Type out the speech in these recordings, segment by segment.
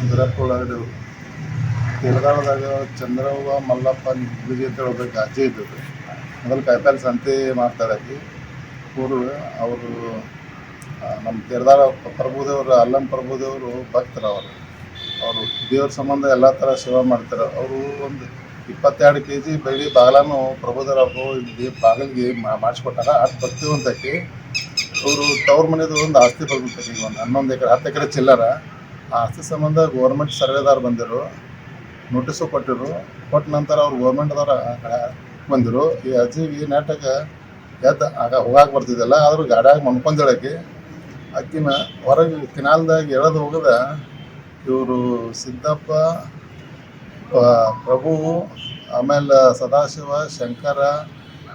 ಬಿರಪ್ಪ ಒಳಗಡೆ ತೆಲಗಾಳದಾಗ ಚಂದ್ರವ್ವ ಮಲ್ಲಪ್ಪ ನಿಗ್ಗುಜಿ ಅಂತ ಒಬ್ಬಾಕಿ ಅಜ್ಜಿ ಇದ್ದದ್ದು. ಮೊದಲು ಕಾಯಿಪಲ್ಲೆ ಸಂತೆ ಮಾಡ್ತಾರಾಕಿ. ಪೂರ್ವ ಅವರು ನಮ್ಮ ತೆರದಾಳ ಪ್ರಭುದೇವರು ಅಲ್ಲಂ ಪ್ರಭುದೇವರು ಭಕ್ತರು ಅವರು ದೇವ್ರ ಸಂಬಂಧ ಎಲ್ಲ ಥರ ಸೇವೆ ಮಾಡ್ತಾರೆ. ಅವರು ಒಂದು 22 kg ಬೆಳ್ಳಿ ಬಾಗಿಲನ್ನು ಪ್ರಭುದೇವರು ಇಲ್ಲಿ ಬಾಗಿಲಿಗೆ ಮಾಡಿಸ್ಕೊಟ್ಟಾರ. ಅಷ್ಟು ಭಕ್ತಿವಂತಕಿ. ಅವರು ತವ್ರ ಮನೆದು ಒಂದು ಆಸ್ತಿ ಬಂದಿರ್ತೈತಿ, ಈಗ ಒಂದು 11 ಎಕರೆ 10 ಎಕರೆ ಚಿಲ್ಲರ. ಆ ಆಸ್ತಿ ಸಂಬಂಧ ಗೌರ್ಮೆಂಟ್ ಸರ್ವೆದಾರ್ ಬಂದಿರು, ನೋಟಿಸು ಕೊಟ್ಟಿರು. ಕೊಟ್ಟ ನಂತರ ಅವ್ರು ಗೌರ್ಮೆಂಟ್ದವ್ರ ಬಂದಿರು. ಈ ಅಜ್ಜಿಗೆ ನೆಟ್ಟಾಗ ಎದ್ದು ಆಗ ಹೋಗಾಕೆ ಬರ್ತಿದ್ದಲ್ಲ, ಆದರೂ ಗಾಡಿಯಾಗ ಮನ್ಕೊಂಡೇಳಕ್ಕೆ ಅಕ್ಕಿನ ಹೊರಗೆ ಕಿನಾಲ್ದಾಗ ಎಳೆದು ಹೋಗದ ಇವರು ಸಿದ್ದಪ್ಪ, ಪ್ರಭು, ಆಮೇಲೆ ಸದಾಶಿವ, ಶಂಕರ,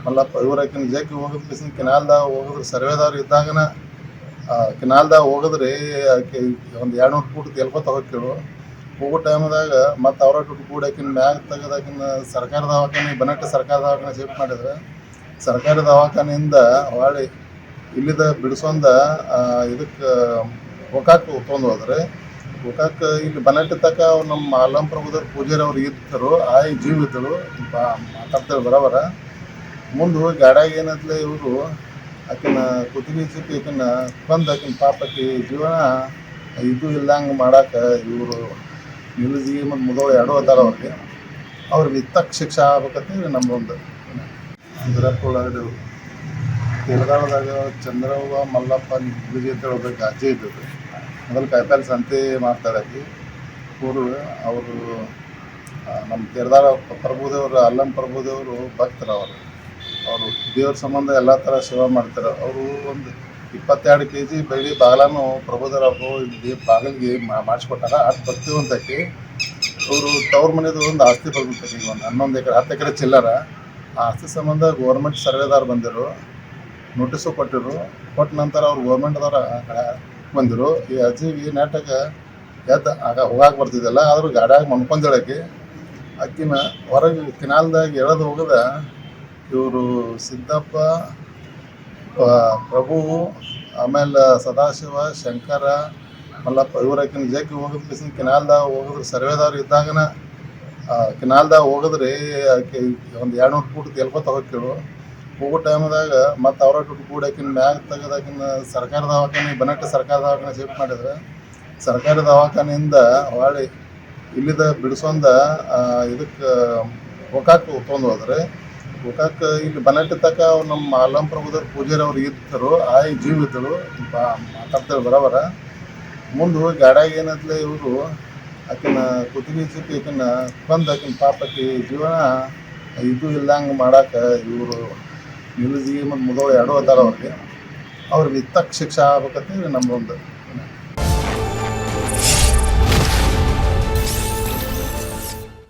ಮಲ್ಲಪ್ಪ ಇವರಾಕಿನ ಜಗ್ಗಿ ಹೋಗೋದು ಬಿಸಿನ ಕಿನಾಲ್ದಾಗ ಹೋಗಿದ್ರು. ಸರ್ವೇದವ್ರು ಇದ್ದಾಗನ ಕಿನಾಲ್ದಾಗ ಹೋಗಿದ್ರಿ ಆಕೆ ಒಂದು 200 ಫೂಟ್ ತೇಲ್ಕೊತ ಹೋಗ್ತಿರು. ಹೋಗೋ ಟೈಮ್ದಾಗ ಮತ್ತು ಅವರ ದುಡ್ಡು ಕೂಡ ಆಕಿನ ಮ್ಯಾಗ ತೆಗೆದಾಕಿನ ಸರ್ಕಾರ ದವಾಖಾನೆ ಬನಟ್ಟಿ ಸರ್ಕಾರ ದವಾಖಾನೆ ಶಿಫ್ಟ್ ಮಾಡಿದ್ರೆ. ಸರ್ಕಾರಿ ದವಾಖಾನೆಯಿಂದ ಹೊಳ್ಳಿ ಇಲ್ಲಿದ ಬಿಡಿಸೊಂದ ಇದಕ್ಕೆ ಗೋಕಾಕ್ ತೊಗೊಂಡು ಹೋದ್ರೆ. ಗೋಕಾಕ್ ಇಲ್ಲಿ ಬನಟ್ಟಿ ತಕ್ಕ ಅವ್ರು ನಮ್ಮ ಅಲ್ಲಂ ಪ್ರಭುದೇವ್ರ ಪೂಜಾರಿ ಅವ್ರು ಇದ್ದರು, ಜೀವ ಇದ್ದರು, ಮಾತಾಡ್ತಾರೆ ಬರೋಬರ. ಮುಂದೆ ಹೋಗಿ ಗಾಡ್ಯಾಗ ಏನಂತಲೇ ಇವರು ಆಕಿನ ಕುತ್ತಿಗೆ ಚಿಕ್ಕಿ ಆಕಿನ ಬಂದು ಆಕಿನ ಪಾಪಕ್ಕೆ ಜೀವನ ಇದು ಇಲ್ಲಂಗೆ ಮಾಡಕ್ಕೆ ಇವರು ನಿಲ್ಜಿ ಮತ್ತು ಮುದೋಳು ಎರಡೂ ಅದಾರ ಅವ್ರಿಗೆ ತಕ್ಕ ಶಿಕ್ಷೆ ಆಗ್ಬೇಕಂತೇಳಿ ನಮ್ಮೊಂದು. ಬಿರಪ್ಪ ಒಳಗಡೆ ತೆಲಗಾಳದಾಗ ಚಂದ್ರವ್ವ ಮಲ್ಲಪ್ಪ ನಿಗ್ಗುಜಿ ಅಂತ ಒಬ್ಬಾಕಿ ಅಜ್ಜಿ ಇದ್ದದ್ದು. ಮೊದಲು ಕಾಯಿಪಲ್ಲೆ ಸಂತೆ ಮಾಡ್ತಾರಾಕಿ. ಪೂರ್ವ ಅವರು ನಮ್ಮ ತೆರದಾಳ ಪ್ರಭುದೇವರು ಅಲ್ಲಂ ಪ್ರಭುದೇವರು ಭಕ್ತರು ಅವರು ದೇವ್ರ ಸಂಬಂಧ ಎಲ್ಲ ಥರ ಸೇವೆ ಮಾಡ್ತಾರೆ. ಅವರು ಒಂದು 22 kg ಬೆಳ್ಳಿ ಬಾಗಿಲನ್ನು ಪ್ರಭುದೇವರು ಇಲ್ಲಿ ಬಾಗಿಲಿಗೆ ಮಾಡಿಸ್ಕೊಟ್ಟಾರ. ಅಷ್ಟು ಭಕ್ತಿವಂತಕಿ. ಅವರು ತವ್ರ ಮನೆದು ಒಂದು ಆಸ್ತಿ ಬಂದಿರ್ತೈತಿ, ಈಗ ಒಂದು 11 ಎಕರೆ 10 ಎಕರೆ ಚಿಲ್ಲರ. ಆ ಆಸ್ತಿ ಸಂಬಂಧ ಗೌರ್ಮೆಂಟ್ ಸರ್ವೆದಾರ್ ಬಂದಿರು, ನೋಟಿಸು ಕೊಟ್ಟಿರು. ಕೊಟ್ಟ ನಂತರ ಅವ್ರು ಗೌರ್ಮೆಂಟ್ದವ್ರ ಬಂದಿರು. ಈ ಅಜ್ಜಿಗೆ ನೆಟ್ಟಾಗ ಎದ್ದು ಆಗ ಹೋಗಾಕೆ ಬರ್ತಿದ್ದಲ್ಲ, ಆದರೂ ಗಾಡಿಯಾಗ ಮನ್ಕೊಂಡೇಳಕ್ಕೆ ಅಕ್ಕಿನ ಹೊರಗೆ ಕಿನಾಲ್ದಾಗ ಎಳೆದು ಹೋಗದ ಇವರು ಸಿದ್ದಪ್ಪ, ಪ್ರಭು, ಆಮೇಲೆ ಸದಾಶಿವ, ಶಂಕರ, ಮಲ್ಲಪ್ಪ ಇವರಾಕಿನ ಜಗ್ಗಿ ಹೋಗೋದು ಬಿಸಿನ ಕಿನಾಲ್ದಾಗ ಹೋಗಿದ್ರು. ಸರ್ವೇದವ್ರು ಇದ್ದಾಗನ ಕಿನಾಲ್ದಾಗ ಹೋಗಿದ್ರಿ ಆಕೆ ಒಂದು 200 ಫೂಟ್ ತೇಲ್ಕೊತ ಹೋಗ್ತಿರು. ಹೋಗೋ ಟೈಮ್ದಾಗ ಮತ್ತು ಅವರ ದುಡ್ಡು ಕೂಡ ಆಕಿನ ಮ್ಯಾಗ ತೆಗೆದಾಕಿನ ಸರ್ಕಾರ ದವಾಖಾನೆ ಬನಟ್ಟಿ ಸರ್ಕಾರ ದವಾಖಾನೆ ಶಿಫ್ಟ್ ಮಾಡಿದ್ರೆ. ಸರ್ಕಾರಿ ದವಾಖಾನೆಯಿಂದ ಹೊಳ್ಳಿ ಇಲ್ಲಿದ ಬಿಡಿಸೊಂದ ಇದಕ್ಕೆ ಗೋಕಾಕ್ ತೊಗೊಂಡು ಹೋದ್ರೆ. ಗೋಕಾಕ್ ಇಲ್ಲಿ ಬನಟ್ಟಿ ತಕ್ಕ ಅವ್ರು ನಮ್ಮ ಅಲ್ಲಂ ಪ್ರಭುದೇವ್ರ ಪೂಜಾರಿ ಅವ್ರು ಇದ್ದರು, ಜೀವ ಇದ್ದರು, ಮಾತಾಡ್ತಾರೆ ಬರೋಬರ. ಮುಂದೆ ಹೋಗಿ ಗಾಡ್ಯಾಗ ಏನಂತಲೇ ಇವರು ಆಕಿನ ಕುತ್ತಿಗೆ ಚಿಕ್ಕಿ ಆಕಿನ ಬಂದು ಆಕಿನ ಪಾಪಕ್ಕೆ ಜೀವನ ಇದು ಇಲ್ಲಂಗೆ ಮಾಡಕ್ಕೆ ಇವರು ನಿಲ್ಜಿ ಮತ್ತು ಮುದೋಳು ಎರಡೂ ಅದಾರ ಅವ್ರಿಗೆ ತಕ್ಕ ಶಿಕ್ಷೆ ಆಗ್ಬೇಕಂತೇಳಿ ನಮ್ಮೊಂದು.